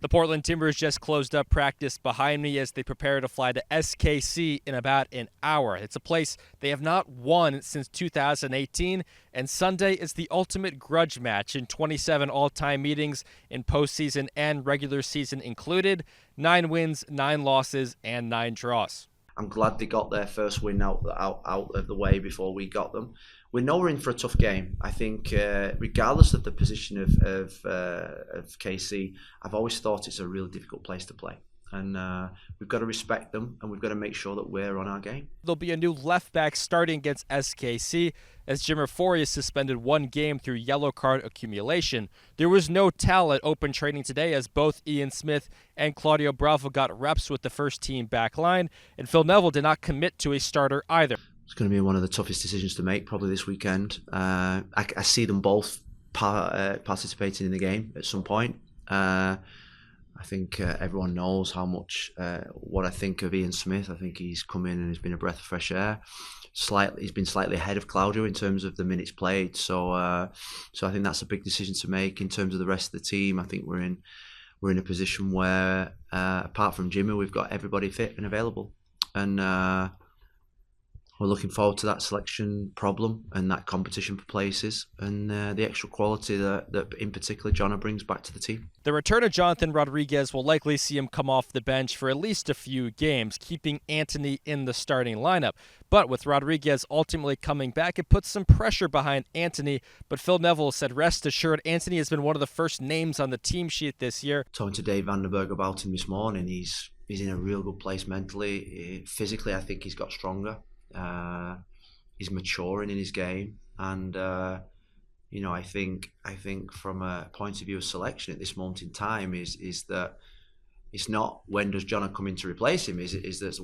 The Portland Timbers just closed up practice behind me as they prepare to fly to SKC in about an hour. It's a place they have not won since 2018, and Sunday is the ultimate grudge match in 27 all-time meetings in postseason and regular season included. 9 wins, 9 losses, and 9 draws. I'm glad they got their first win out of the way before we got them. We know we're in for a tough game. I think, regardless of the position of KC, I've always thought it's a really difficult place to play. And we've got to respect them, and we've got to make sure that we're on our game. There'll be a new left back starting against SKC as Jimmer Fourier suspended 1 game through yellow card accumulation. There was no towel at open training today as both Ian Smith and Claudio Bravo got reps with the first team back line, and Phil Neville did not commit to a starter either. It's going to be one of the toughest decisions to make probably this weekend. I see them both participating in the game at some point. I think everyone knows how much what I think of Ian Smith. I think he's come in and has been a breath of fresh air. He's been slightly ahead of Claudio in terms of the minutes played. So I think that's a big decision to make in terms of the rest of the team. I think we're in a position where apart from Jimmy, we've got everybody fit and available, and we're looking forward to that selection problem and that competition for places and the extra quality that in particular Jonna brings back to the team. The return of Jonathan Rodriguez will likely see him come off the bench for at least a few games, keeping Anthony in the starting lineup. But with Rodriguez ultimately coming back, it puts some pressure behind Anthony. But Phil Neville said, rest assured, Anthony has been one of the first names on the team sheet this year. Talking to Dave Vandenberg about him this morning, he's in a real good place mentally. Physically, I think he's got stronger. He's maturing in his game, and I think from a point of view of selection at this moment in time is that it's not when does Jonna come in to replace him, is that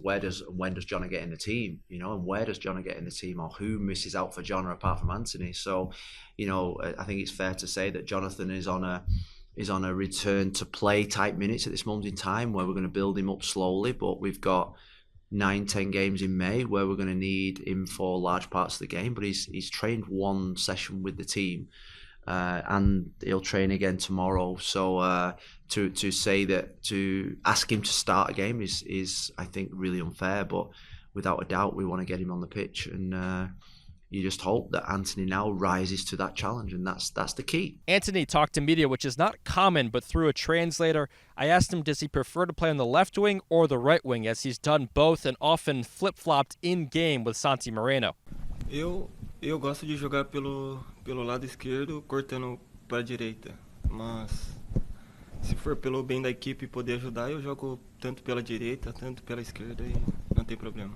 when does Jonna get in the team, and where does Jonna get in the team, or who misses out for Jonna apart from Anthony. So I think it's fair to say that Jonathan is on a return to play type minutes at this moment in time, where we're going to build him up slowly, but we've got 9-10 games in May where we're going to need him for large parts of the game. But he's trained 1 session with the team, and he'll train again tomorrow. So to say that, to ask him to start a game is I think really unfair. But without a doubt, we want to get him on the pitch, and you just hope that Anthony now rises to that challenge, and that's the key. Anthony talked to media, which is not common, but through a translator. I asked him, does he prefer to play on the left wing or the right wing, as he's done both and often flip-flopped in-game with Santi Moreno. Eu gosto de jogar pelo lado esquerdo, cortando para a direita. Mas se for pelo bem da equipe e poder ajudar, eu jogo tanto pela direita, tanto pela esquerda e não tem problema.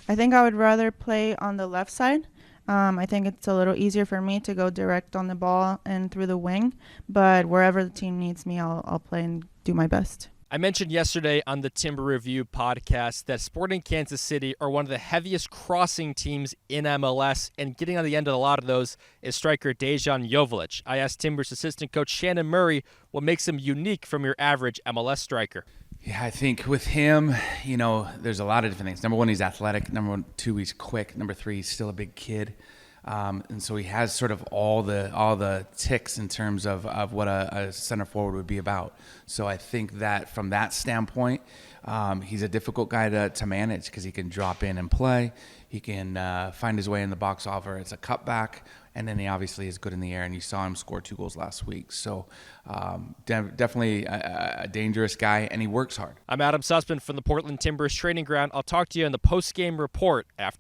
I think I would rather play on the left side. I think it's a little easier for me to go direct on the ball and through the wing. But wherever the team needs me, I'll play and do my best. I mentioned yesterday on the Timber Review podcast that Sporting Kansas City are one of the heaviest crossing teams in MLS, and getting on the end of a lot of those is striker Dejan Joveljic. I asked Timbers assistant coach Shannon Murray what makes him unique from your average MLS striker. Yeah, I think with him, there's a lot of different things. Number 1, he's athletic. Number 2, he's quick. Number 3, he's still a big kid. And so he has sort of all the ticks in terms of what a center forward would be about. So I think that from that standpoint, he's a difficult guy to manage because he can drop in and play. He can find his way in the box offer. It's a cutback. And then he obviously is good in the air, and you saw him score 2 goals last week. So definitely a dangerous guy, and he works hard. I'm Adam Sussman from the Portland Timbers training ground. I'll talk to you in the post-game report after